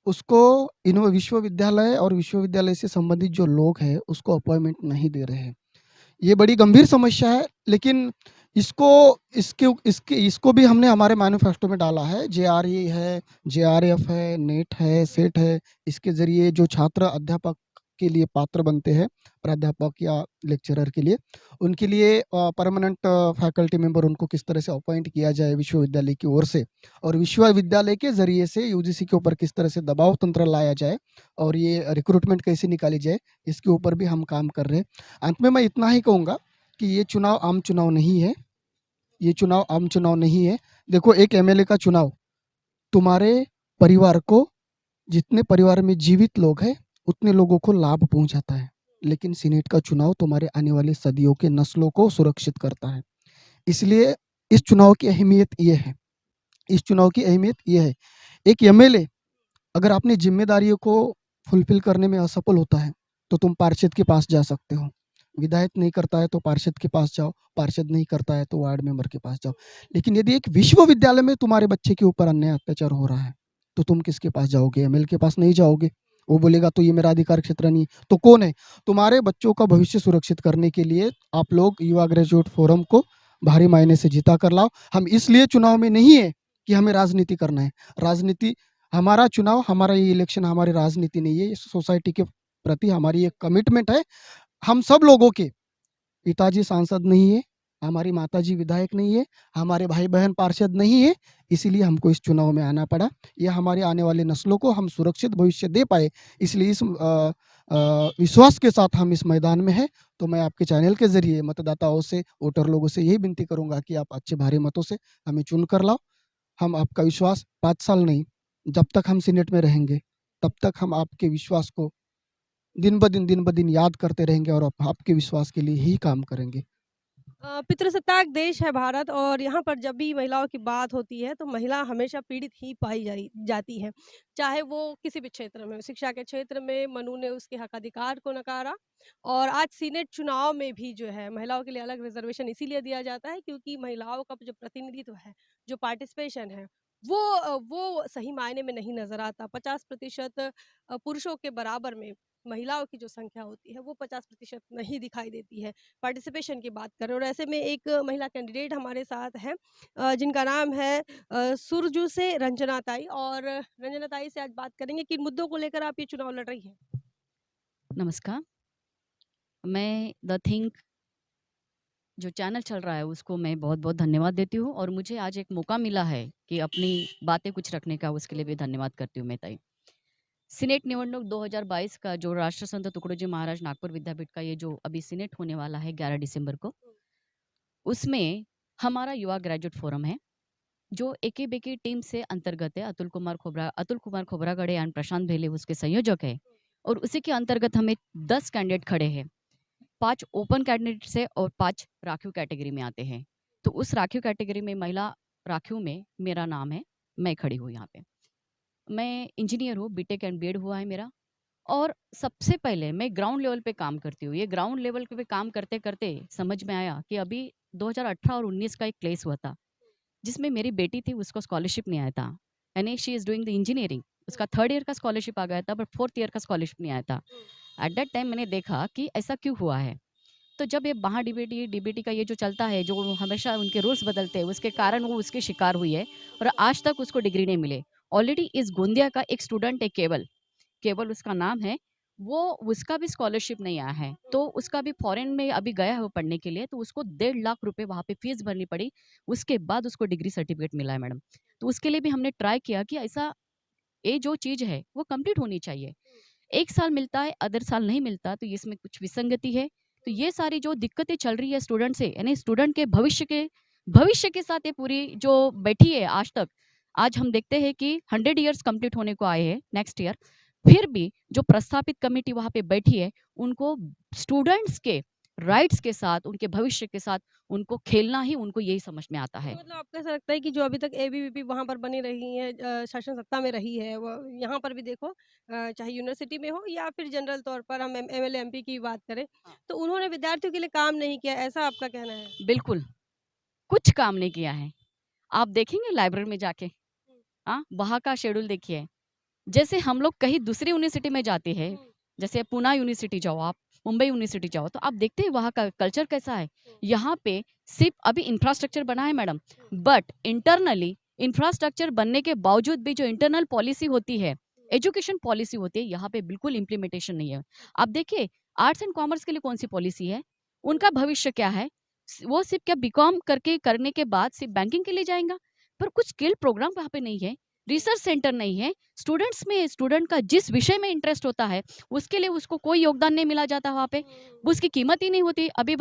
उसको विश्वविद्यालय और विश्वविद्यालय से संबंधित जो लोग हैं, उसको अपॉइंटमेंट नहीं दे रहे हैं। ये बड़ी गंभीर समस्या है, लेकिन इसको इसके इसके इसको भी हमने हमारे मैनिफेस्टो में डाला है। जेआरई है, जेआरएफ है, नेट है, सेट है। इसके ज़रिए जो छात्र अध्यापक के लिए पात्र बनते हैं, प्राध्यापक या लेक्चरर के लिए, उनके लिए परमानेंट फैकल्टी मेंबर उनको किस तरह से अपॉइंट किया जाए विश्वविद्यालय की ओर से और विश्वविद्यालय के ज़रिए से यूजीसी के ऊपर किस तरह से दबाव तंत्र लाया जाए और ये रिक्रूटमेंट कैसे निकाली जाए, इसके ऊपर भी हम काम कर रहे हैं। अंत में मैं इतना ही कहूँगा कि ये चुनाव आम चुनाव नहीं है। ये चुनाव आम चुनाव नहीं है। देखो, एक एमएलए का चुनाव तुम्हारे परिवार को, जितने परिवार में जीवित लोग हैं, उतने लोगों को लाभ पहुंचाता है। लेकिन सीनेट का चुनाव तुम्हारे आने वाली सदियों के नस्लों को सुरक्षित करता है। इसलिए इस चुनाव की अहमियत ये है। इस चुनाव की अहमियत ये है। एक एमएलए अगर अपनी ज़िम्मेदारियों को फुलफ़िल करने में असफल होता है, तो तुम पार्षद के पास जा सकते हो। विधायक नहीं करता है तो पार्षद के पास जाओ, पार्षद नहीं करता है तो वार्ड मेंबर के पास जाओ। लेकिन यदि एक विश्वविद्यालय में तुम्हारे बच्चे के ऊपर अन्याय अत्याचार हो रहा है, तो तुम किसके पास जाओगे? एमएलए के पास नहीं जाओगे। वो बोलेगा तो ये मेरा अधिकार क्षेत्र नहीं है। तो कौन है? तुम्हारे बच्चों का भविष्य सुरक्षित करने के लिए आप लोग युवा ग्रेजुएट फोरम को भारी मायने से जिता कर लाओ। हम इसलिए चुनाव में नहीं है कि हमें राजनीति करना है। राजनीति हमारा चुनाव, हमारा ये इलेक्शन हमारी राजनीति नहीं है। ये सोसाइटी के प्रति हमारी एक कमिटमेंट है। हम सब लोगों के पिताजी सांसद नहीं है, हमारी माताजी विधायक नहीं है, हमारे भाई-बहन पार्षद नहीं है, इसीलिए हमको इस चुनाव में आना पड़ा। ये हमारे आने वाले नस्लों को हम सुरक्षित भविष्य दे पाए, इसलिए इस विश्वास के साथ हम इस मैदान में हैं। तो मैं आपके चैनल के ज़रिए मतदाताओं से, वोटर लोगों से यही विनती करूँगा कि आप अच्छे भारी मतों से हमें चुन कर लाओ। हम आपका विश्वास 5 साल नहीं, जब तक हम सीनेट में रहेंगे, तब तक हम आपके विश्वास को दिन ब दिन याद करते रहेंगे और आपके विश्वास के लिए ही काम करेंगे। पितृसत्ताक देश है भारत और यहाँ पर जब भी महिलाओं की बात होती है तो महिला हमेशा पीड़ित ही पाई जाई जाती है। चाहे वो किसी भी क्षेत्र में हो, शिक्षा के क्षेत्र में मनु ने उसके हक-अधिकार को नकारा और आज सीनेट चुनाव में भी जो है महिलाओं के लिए अलग रिज़र्वेशन इसीलिए दिया जाता है क्योंकि महिलाओं का जो प्रतिनिधित्व है, जो पार्टिसिपेशन है, वो सही मायने में नहीं नज़र आता। 50% पुरुषों के बराबर में महिलाओं की जो संख्या होती है वो 50% नहीं दिखाई देती है। पार्टिसिपेशन की बात करें और ऐसे में एक महिला कैंडिडेट हमारे साथ हैं जिनका नाम है सुरजू से रंजना ताई और रंजना ताई से आज बात करेंगे किन मुद्दों को लेकर आप ये चुनाव लड़ रही हैं? नमस्कार, मैं द थिंक जो चैनल चल रहा है उसको मैं बहुत-बहुत धन्यवाद देती हूँ और मुझे आज एक मौका मिला है कि अपनी बातें कुछ रखने का उसके लिए भी धन्यवाद करती हूँ मैं ताई। सीनेट निवडणूक 2022 का जो राष्ट्रसंत तुकडोजी महाराज नागपुर विद्यापीठ का ये जो अभी सीनेट होने वाला है 11 दिसंबर को, उसमें हमारा युवा ग्रेजुएट फोरम है, जो एकी-बेकी टीम से अंतर्गत है। अतुल कुमार खोब्रागड़े एंड प्रशांत भेले उसके संयोजक है और उसी के अंतर्गत हमें 10 कैंडिडेट खड़े हैं। 5 ओपन कैंडिडेट्स है और 5 राखीव कैटेगरी में आते हैं। तो उस राखीव कैटेगरी में महिला राखीव में मेरा नाम है, मैं खड़ी हूँ यहाँ पे। मैं इंजीनियर हूँ, बीटेक एंड बीएड हुआ है मेरा और सबसे पहले मैं ग्राउंड लेवल पे काम करती हूँ। ये ग्राउंड लेवल पे काम करते-करते समझ में आया कि अभी 2018 और 19 का एक केस हुआ था, जिसमें मेरी बेटी थी उसको स्कॉलरशिप नहीं आया था। यानी she is doing the engineering उसका 3rd ईयर का स्कॉलरशिप आ गया था बट 4th ईयर का स्कॉलरशिप नहीं आया था। एट दैट टाइम मैंने देखा कि ऐसा क्यों हुआ है? तो जब ये महा डीबीटी डीबीटी का ये जो चलता है, जो हमेशा उनके रूल्स बदलते हैं, उसके कारण वो उसकी शिकार हुई है और आज तक उसको डिग्री नहीं मिले। ऑलरेडी इस गोंदिया का एक स्टूडेंट है केवल, केवल उसका नाम है, वो उसका भी स्कॉलरशिप नहीं आया है। तो उसका भी फॉरेन में अभी गया है वो पढ़ने के लिए, तो उसको 1.5 लाख रुपए वहाँ पे फीस भरनी पड़ी। उसके बाद उसको डिग्री सर्टिफिकेट मिला है मैडम। तो उसके लिए भी हमने ट्राई किया कि ऐसा ये जो चीज़ है, वो कंप्लीट होनी चाहिए। 1 साल मिलता है, अदर साल नहीं मिलता, तो इसमें कुछ विसंगति है। तो ये सारी जो दिक्कतें चल रही है स्टूडेंट से, यानी स्टूडेंट के भविष्य के साथ ये पूरी जो बैठी है आज तक, आज हम देखते हैं कि 100 इयर्स कंप्लीट होने को आए हैं नेक्स्ट ईयर। फिर भी जो प्रस्थापित कमिटी वहाँ पे बैठी है, उनको स्टूडेंट्स के राइट्स के साथ, उनके भविष्य के साथ उनको खेलना ही उनको यही समझ में आता तो है। मतलब आपको ऐसा लगता है कि जो अभी तक एबीवीपी वहाँ पर बनी रही है शासन सत्ता में रही है वो यहाँ पर भी देखो चाहे यूनिवर्सिटी में हो या फिर जनरल तौर पर हम एमएलए एमपी की बात करें हाँ। तो उन्होंने विद्यार्थियों के लिए काम नहीं किया ऐसा आपका कहना है? बिल्कुल, कुछ काम नहीं किया है। आप देखेंगे लाइब्रेरी में जाके, हाँ, वहाँ का शेड्यूल देखिए। जैसे हम लोग कहीं दूसरी यूनिवर्सिटी में जाते हैं, हुँ, जैसे पूना यूनिवर्सिटी जाओ आप, मुंबई यूनिवर्सिटी जाओ, तो आप देखते हैं वहाँ का कल्चर कैसा है। हुँ, यहाँ पे सिर्फ़ अभी इंफ्रास्ट्रक्चर बना है madam, hmm, but internally infrastructure बनने के बावजूद भी जो इंटरनल पॉलिसी होती है, एजुकेशन पॉलिसी होती है, यहाँ पे बिल्कुल इम्प्लीमेंटेशन नहीं है। आप देखिए, आर्ट्स एंड कॉमर्स के लिए कौन-सी पॉलिसी है? उनका भविष्य क्या है? वो सिर्फ़ क्या बीकॉम करने के बाद सिर्फ़ बैंकिंग के लिए जाएँगा? पर कुछ स्किल प्रोग्राम वहाँ पे नहीं है, रिसर्च सेंटर नहीं है, स्टूडेंट का जिस विषय में इंटरेस्ट होता है, उसके लिए उसको कोई योगदान नहीं मिला जाता वहाँ पे। हुँ, उसकी कीमत ही नहीं होती। अभी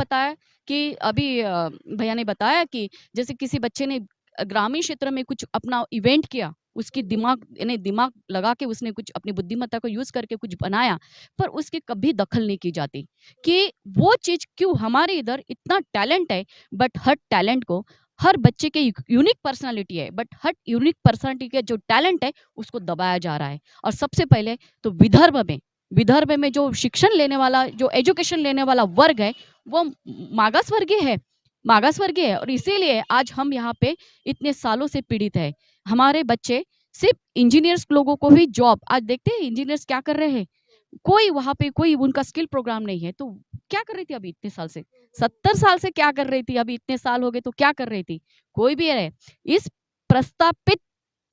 भैया ने बताया कि जैसे किसी बच्चे ने ग्रामीण क्षेत्र में कुछ अपना इवेंट किया, उसकी दिमाग लगा के उसने कुछ अपनी बुद्धिमत्ता को यूज़ करके कुछ बनाया, पर उसकी कभी दखल नहीं की जाती कि वो चीज़ क्यों हमारे इधर इतना टैलेंट है, बट हर टैलेंट को हर बच्चे के यूनिक पर्सनैलिटी है, बट हर यूनिक पर्सनैलिटी के जो टैलेंट है, उसको दबाया जा रहा है। और सबसे पहले तो विदर्भ में जो शिक्षण लेने वाला, जो एजुकेशन लेने वाला वर्ग है, वो मागास वर्गीय है और इसीलिए आज हम यहाँ पे इतने सालों से पीड़ित है। हमारे बच्चे सिर्फ़ इंजीनियर्स लोगों को ही जॉब आज देखते हैं इंजीनियर्स क्या कर रहे हैं? कोई वहाँ पे कोई उनका स्किल प्रोग्राम नहीं है, तो क्या कर रही थी अभी इतने साल से? 70 साल से क्या कर रही थी? अभी इतने साल हो गए तो क्या कर रही थी? कोई भी रहे। इस प्रस्तापित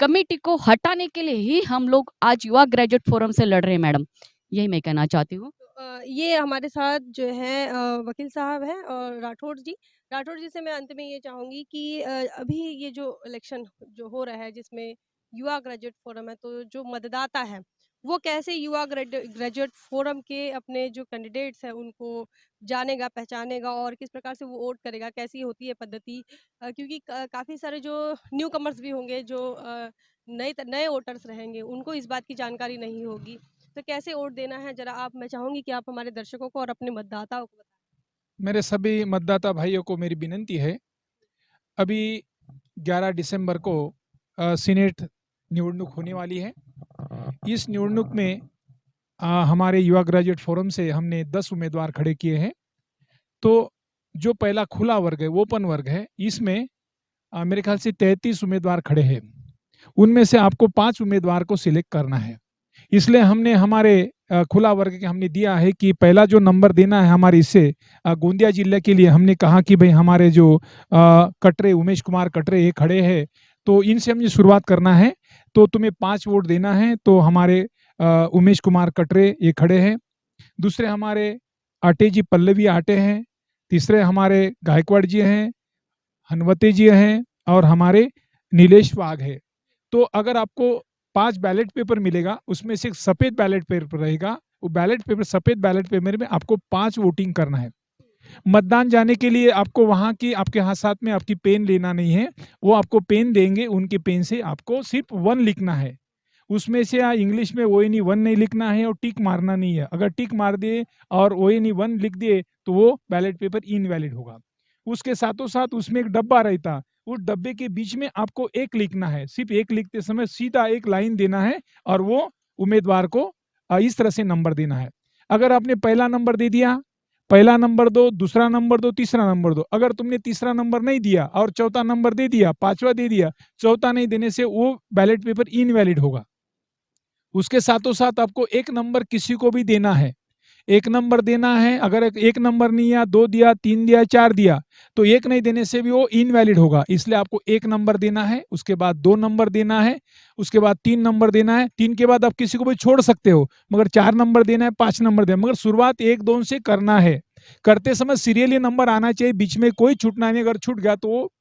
कमिटी को हटाने के लिए ही हम लोग आज युवा ग्रेजुएट फोरम से लड़ रहे हैं मैडम। यही मैं कहना चाहती हूँ। ये हमारे साथ जो है वकील साहब हैं और राठौड़ जी से मैं अंत में ये चाहूँगी कि अभी ये जो इलेक्शन जो हो रहा है जिसमें युवा ग्रेजुएट फोरम है तो जो मतदाता है वो कैसे युवा ग्रेजुएट फोरम के अपने जो कैंडिडेट्स हैं उनको जानेगा पहचानेगा और किस प्रकार से वो वोट करेगा कैसी होती है पद्धति क्योंकि काफ़ी सारे जो न्यू कमर्स भी होंगे जो नए वोटर्स रहेंगे उनको इस बात की जानकारी नहीं होगी तो कैसे वोट देना है ज़रा आप मैं चाहूँगी कि आप हमारे दर्शकों को और अपने मतदाताओं को बताएँ। मेरे सभी मतदाता भाइयों को मेरी विनंती है, अभी 11 दिसंबर को सीनेट निवडणूक होने वाली है। इस निवडणूक में हमारे युवा ग्रेजुएट फोरम से हमने 10 उम्मीदवार खड़े किए हैं। तो जो पहला खुला वर्ग है, ओपन वर्ग है, इसमें मेरे ख्याल से 33 उम्मीदवार खड़े हैं। उनमें से आपको 5 उम्मीदवार को सिलेक्ट करना है। इसलिए हमने हमारे खुला वर्ग के हमने दिया है कि पहला जो नंबर देना है हमारे इससे गोंदिया जिले के लिए हमने कहा कि भाई हमारे जो कटरे उमेश कुमार कटरे ये खड़े हैं, तो इनसे हमें शुरुआत करना है। तो तुम्हें 5 वोट देना है। तो हमारे उमेश कुमार कटरे ये खड़े हैं। दूसरे हमारे आटे जी पल्लवी आटे हैं। तीसरे हमारे गायकवाड़ जी हैं, हनवते जी हैं और हमारे नीलेश वाघ है। तो अगर आपको 5 बैलेट पेपर मिलेगा, उसमें से एक सफेद बैलेट पेपर रहेगा। वो बैलेट पेपर सफेद बैलेट पेपर में आपको 5 वोटिंग करना है। मतदान जाने के लिए आपको वहाँ की आपके हाथ साथ में आपकी पेन लेना नहीं है। वो आपको पेन देंगे, उनके पेन से आपको सिर्फ 1 लिखना है। उसमें से इंग्लिश में ONE 1 नहीं लिखना है और टिक मारना नहीं है। अगर टिक मार दिए और ONE 1 लिख दिए तो वो बैलेट पेपर इनवैलिड होगा। उसके साथों साथ उसमें एक डब्बा रहता, उस डब्बे के बीच में आपको 1 लिखना है। सिर्फ 1 लिखते समय सीधा 1 लाइन देना है और वो उम्मीदवार को इस तरह से नंबर देना है। अगर आपने पहला नंबर दे दिया, पहला नंबर दो, दूसरा नंबर दो, तीसरा नंबर दो। अगर तुमने तीसरा नंबर नहीं दिया और चौथा नंबर दे दिया, पांचवा दे दिया, चौथा नहीं देने से वो बैलेट पेपर इनवैलिड होगा। उसके साथों साथ आपको 1 नंबर किसी को भी देना है। 1 नंबर देना है। अगर 1 नंबर नहीं दिया, 2 दिया, 3 दिया, 4 दिया, तो 1 नहीं देने से भी वो इनवैलिड होगा। इसलिए आपको 1 नंबर देना है, उसके बाद 2 नंबर देना है, उसके बाद 3 नंबर देना है। 3 के बाद आप किसी को भी छोड़ सकते हो, मगर 4 नंबर देना है, 5 नंबर देना है। मगर शुरुआत 1-2 से करना है। करते समय सीरियली नंबर आना चाहिए, बीच में कोई छूटना नहीं। अगर छूट गया तो वो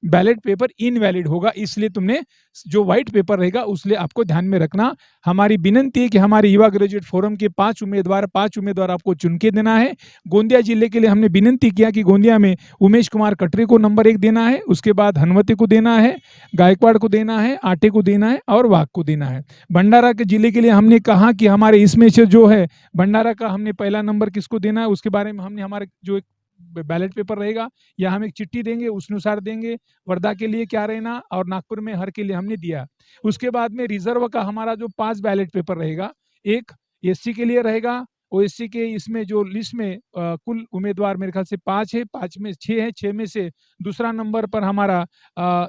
बैलेट पेपर इनवैलिड होगा। इसलिए तुमने जो व्हाइट पेपर रहेगा उसलिए आपको ध्यान में रखना। हमारी विनंती है कि हमारे युवा ग्रेजुएट फोरम के 5 उम्मीदवार आपको चुन के देना है। गोंदिया जिले के लिए हमने विनंती किया कि गोंदिया में उमेश कुमार कटरे को नंबर 1 देना है, उसके बाद हनवती को देना है, गायकवाड़ को देना है, आटे को देना है और वाघ को देना है। भंडारा के जिले के लिए हमने कहा कि हमारे इसमें से जो है भंडारा का हमने पहला नंबर किसको देना है उसके बारे में हमने हमारे जो एक बैलेट पेपर रहेगा या हम एक चिट्ठी देंगे उस अनुसार देंगे। वर्धा के लिए क्या रहना और नागपुर में हर के लिए हमने दिया। उसके बाद में रिजर्व का हमारा जो 5 बैलेट पेपर रहेगा, एक SC के लिए रहेगा। OSC के इसमें जो लिस्ट में कुल उम्मीदवार मेरे ख्याल से 5 है, 5 में 6 है, 6 में से दूसरा नंबर पर हमारा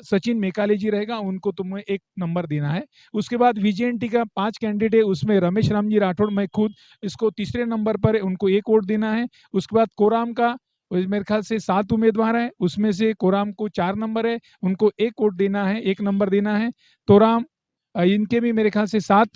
सचिन मेकाले जी रहेगा, उनको तुम्हें 1 नंबर देना है। उसके बाद VJNT का 5 कैंडिडेट है, उसमें रमेश राम जी राठौड़, मैं खुद, इसको तीसरे नंबर पर उनको 1 वोट देना है। उसके बाद कोराम का मेरे ख्याल से 7 उम्मीदवार हैं, उसमें से कोराम को 4 नंबर है, उनको 1 वोट देना है, 1 नंबर देना है। तोराम इनके भी मेरे ख्याल से 7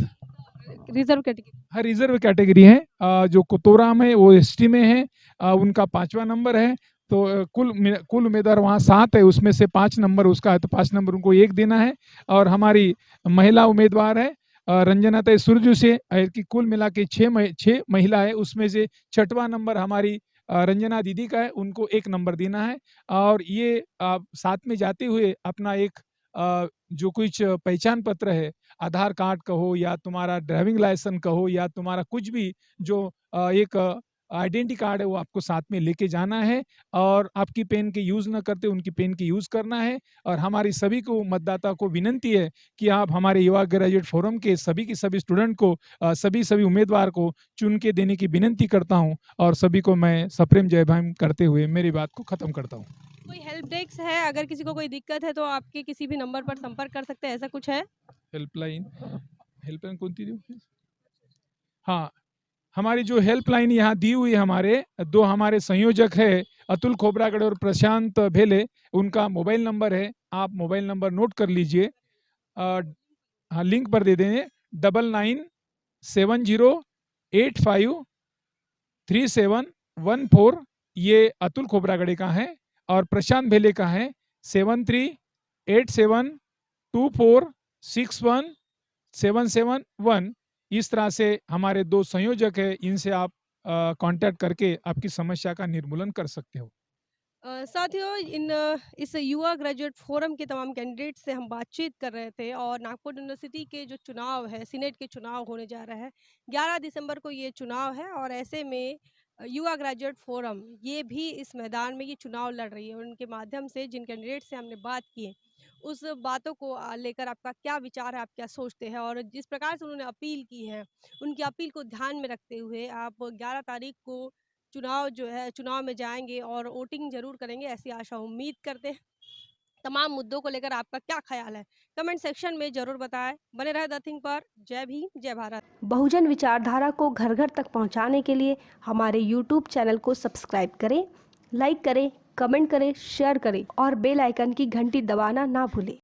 रिजर्व कैटेगरी हाँ रिजर्व कैटेगरी है। जो कोतोराम है वो ST में है, उनका 5वां नंबर है। तो कुल उम्मीदवार वहाँ 7 है, उसमें से 5 नंबर उसका है, तो 5 नंबर उनको 1 देना है। और हमारी महिला उम्मीदवार है रंजना तय सुरजू से, कि कुल मिला के 6 महिला है, उसमें से 6वां नंबर हमारी रंजना दीदी का है, उनको 1 नंबर देना है। और ये साथ में जाते हुए अपना एक जो कुछ पहचान पत्र है, आधार कार्ड कहो या तुम्हारा ड्राइविंग लाइसेंस कहो या तुम्हारा कुछ भी जो एक आइडेंटिटी कार्ड है वो आपको साथ में लेके जाना है। और आपकी पेन के यूज़ न करते उनकी पेन की यूज़ करना है। और हमारी सभी को मतदाता को विनंती है कि आप हमारे युवा ग्रेजुएट फोरम के सभी के सभी स्टूडेंट को सभी उम्मीदवार को चुन के देने की विनंती करता हूं। और सभी को मैं सप्रेम जय भीम करते हुए मेरी बात को खत्म करता हूं। कोई हेल्प डेस्क है, अगर किसी को कोई दिक्कत है तो आपके किसी भी नंबर पर संपर्क कर सकते हैं, ऐसा कुछ है? हेल्पलाइन कौन सी दी? हाँ, हमारी जो हेल्पलाइन यहाँ दी हुई है, हमारे 2 हमारे संयोजक है अतुल खोबरागढ़ और प्रशांत भेले, उनका मोबाइल नंबर है, आप मोबाइल नंबर नोट कर लीजिए। हाँ लिंक पर दे देंगे 9970853714। ये अतुल खोबरागढ़े का है और प्रशांत भेले का है 7387246177 इस तरह से हमारे 2 संयोजक है, इनसे आप कांटेक्ट करके आपकी समस्या का निर्मूलन कर सकते हो। साथियों इस युवा ग्रेजुएट फोरम के तमाम कैंडिडेट से हम बातचीत कर रहे थे और नागपुर यूनिवर्सिटी के जो चुनाव है सीनेट के चुनाव होने जा रहा है 11 दिसंबर को ये चुनाव है और ऐसे में युवा ग्रेजुएट फोरम ये भी इस मैदान में ये चुनाव लड़ रही है। उनके माध्यम से जिन कैंडिडेट से हमने बात की है उस बातों को लेकर आपका क्या विचार है, आप क्या सोचते हैं और जिस प्रकार से उन्होंने अपील की है उनकी अपील को ध्यान में रखते हुए आप 11 तारीख को चुनाव जो है चुनाव में जाएँगे और वोटिंग ज़रूर करेंगे, ऐसी आशा उम्मीद करते हैं। तमाम मुद्दों को लेकर आपका क्या ख़्याल है? कमेंट सेक्शन में ज़रूर बताएँ। बने रहे द थिंग पर। जय भीम, जय भारत। बहुजन विचारधारा को घर-घर तक पहुँचाने के लिए हमारे यूट्यूब चैनल को सब्सक्राइब करें, लाइक करें, कमेंट करें, शेयर करें और बेल आइकन की घंटी दबाना ना भूलें।